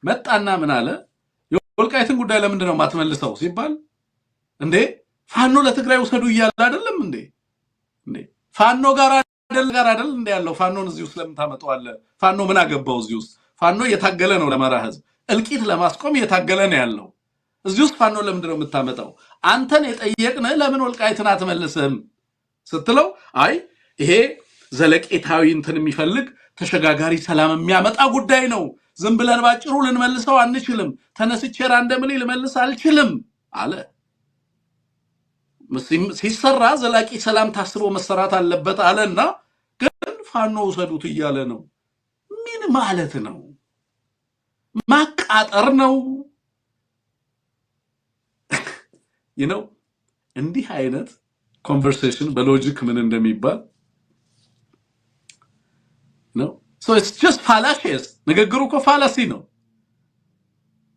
መጣና ምን አለ የወልቃይትን ጉዳይ ለምንድን ነው ማትመልሰው ሲባል እንዴ ፋኖ ለትግራይ ወሰዱ ይያል አይደለም እንዴ ፋኖ ጋር አይደል እንዴ ያለው ፋኖን እዚህ ውስጥ ለምን ታመጣዋለ ፋኖ ምን አገባው እዚህ ውስጥ ፋኖ እየታገለ ነው ለማራ ህዝብ እልቂት ለማስቆም እየታገለ ነው ያለው እዚህ ውስጥ ፋኖ ለምንድን ነው የምታመጣው አንተን የጠየቅነ ለምን ወልቃይትን አትመልስም ስትለው አይ ይሄ ዘለቄታዊ እንትን የሚፈልግ ተሸጋጋሪ ሰላም የሚያመጣ ጉዳይ ነው ዝም ብለን ባጭሩ ልንመልሰው አንችልም ተነስቼ ራንደምሊ ልመልስ አልችልም አለ ሲሰራ ዘላቂ ሰላም ታስቦ መሰራት አለበት አለና ግን ፋኖ ወሰዱት ይያለ ነው ምን ማለት ነው ማቃጠር ነው እንዲህ አይነት conversation በሎጂክ ምን እንደሚባል so it's just fallacious ንግግሩ እኮ ፋላሲ ነው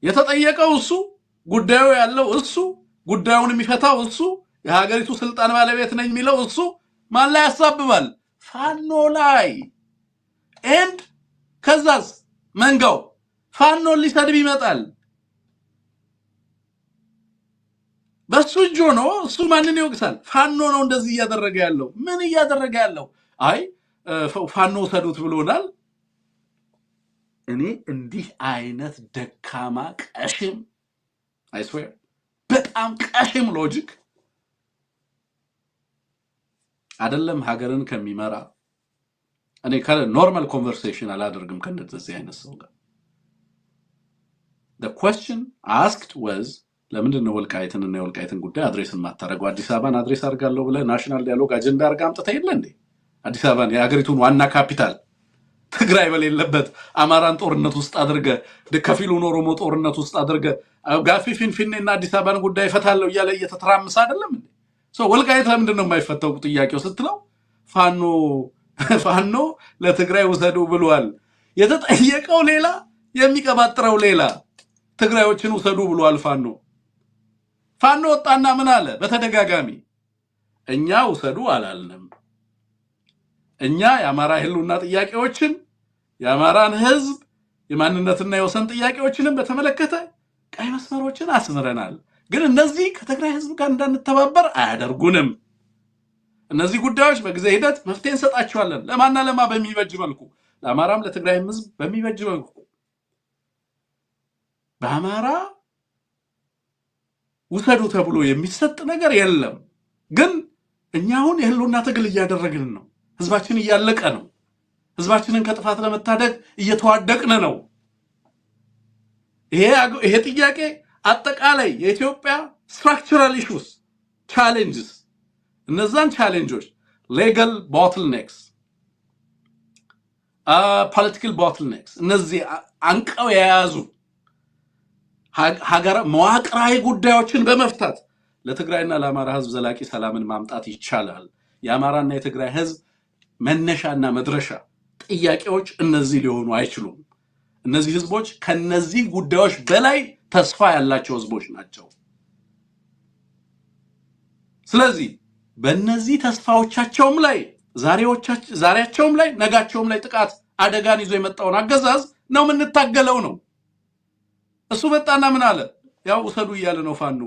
የተጠየቀው እሱ ጉዳዩ ያለው እሱ ጉዳዩን የሚፈታው እሱ የሀገሪቱ ስልጣን ባለቤት ነኝ የሚለው እሱ ማን ላይ ያሳብባል ፋኖ ላይ and ከዛስ መንጋው ፋኖ ሊሰድብ ይመጣል በሱ ጆኖ እሱ ማንን ይወቅሳል ፋኖ ነው እንደዚህ ያደረገ ያለው ምን ያደረገ ያለው አይ ፋኖ ሰዱት ብሎናል እኔ እንዲህ አይነት ደካማ ቀሽም I swear በጣም ቀሽም ሎጂክ አይደለም ሀገርን ከሚመራ እኔ ኖርማል ኮንቨርሴሽን አላደርግም ከነዚህ አይነት ሰው ጋር the question asked was ለምንድን ነው ወልቃይትንና የወልቃይትን ጉዳይ አድሬስን ማታረገው አዲስ አበባን አድሬስ አድርጋለሁ ብለ ናሽናል ዲያሎግ አጀንዳ አድርጋ አምጥተህ የለ እንዴ አዲስ አበባን የሀገሪቱን ዋና ካፒታል ትግራይ በሌለበት አማራን ጦርነት ውስጥ አድርገ ከፊሉን ኦሮሞ ጦርነት ውስጥ አድርገ ጋፊ ፊንፊኔና አዲስ አበባን ጉዳይ ፈታለው እያለ እየተተራመሰ አይደለም እንዴ ወልቃይት ለምንድን ነው የማይፈታው ጥያቄው ስትለው ፋኖ ለትግራይ ወሰዱ ብሏል የተጠየቀው ሌላ የሚቀባጥረው ሌላ ትግራዮችን ወሰዱ ብሏል ፋኖ ወጣና ምን አለ በተደጋጋሚ እኛ ወሰዱ አላልንም እኛ የአማራ ህልውና ጥያቄዎችን የአማራን ህዝብ የማንነትና የወሰን ጥያቄዎችንም በተመለከተ ቀይ መስመሮችን አስምረናል ግን እነዚህ ከትግራይ ህዝብ ጋር እንዳንተባበር አያደርጉንም እነዚህ ጉዳዮች በጊዜ ሂደት መፍትሄ እንሰጣቸዋለን ለማንና ለማ በሚበጅ መልኩ ለአማራም ለትግራይ ህዝብ በሚበጅ መልኩ በአማራ ወሰዱ ተብሎ የሚሰጥ ነገር የለም ግን እኛውን የህልውና ትግል እያደረግን ነው ህዝባችን እያለቀ ነው ህዝባችንን ከጥፋት ለመታደግ እየተዋደቅን ነው ይሄ ጥያቄ አጠቃላይ የኢትዮጵያ structural issues challenges እነዛን challenges legal bottlenecks political bottlenecks እነዚህ አንቀው የያዙ ሀገር መዋቅራዊ ጉዳዮችን በመፍታት ለትግራይና ለአማራ ህዝብ ዘላቂ ሰላምን ማምጣት ይቻላል የአማራና የትግራይ ህዝብ መነሻና መድረሻ ጥያቄዎች እነዚህ ሊሆኑ አይችሉም እነዚህ ህዝቦች ከነዚህ ጉዳዮች በላይ ተስፋ ያላቸው ህዝቦች ናቸው ስለዚህ በእነዚህ ተስፋዎቻቸውም ላይ ዛሬያቸውም ላይ ነጋቸውም ላይ ጥቃት አደጋን ይዞ የመጣውን አገዛዝ ነው ምንታገለው ነው እሱ መጣና ምን አለ ያው ወሰዱ ይያለ ነው ፋኖ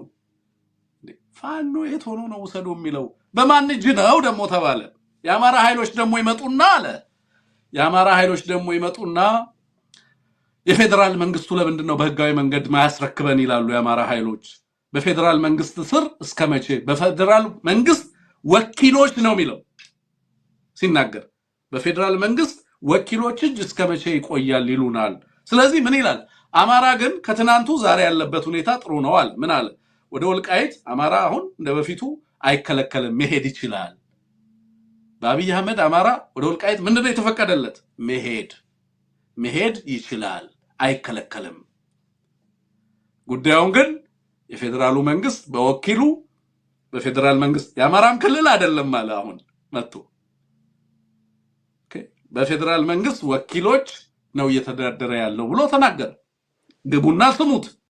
የት ሆኖ ነው ወሰዱ የሚለው በማን እጅ ነው ደሞ ተባለ የአማራ ኃይሎች ደሞ ይመጡና አለ የአማራ ኃይሎች ደሞ ይመጡና የፌደራል መንግስቱ ለምንድን ነው በህጋዊ መንገድ ማያስረክበን ይላሉ የአማራ ኃይሎች በፌደራል መንግስት ስር እስከመቼ በፌደራል መንግስት ወኪሎች ነው የሚለው ሲናገር በፌደራል መንግስት ወኪሎች እጅ እስከመቼ ይቆያል ይሉናል ስለዚህ ምን ይላል አማራ ግን ከትናንቱ ዛሬ ያለበት ሁኔታ ጥሩ ነው አለ ምን አለ ወደ ወልቃይት አማራ አሁን እንደበፊቱ አይከለከልም መሄድ ይችላል በአብይ አህመድ አማራ ወደ ወልቃይት ምንድነው የተፈቀደለት መሄድ ይችላል አይከለከልም ጉዳዩን ግን የፌደራሉ መንግስት በወኪሉ በፌደራል መንግስት የአማራም ክልል አይደለም ማለት አሁን መጥቶ በፌደራል መንግስት ወኪሎች ነው እየተደረደረ ያለው ብሎ ተናገረ ግቡና ስሙት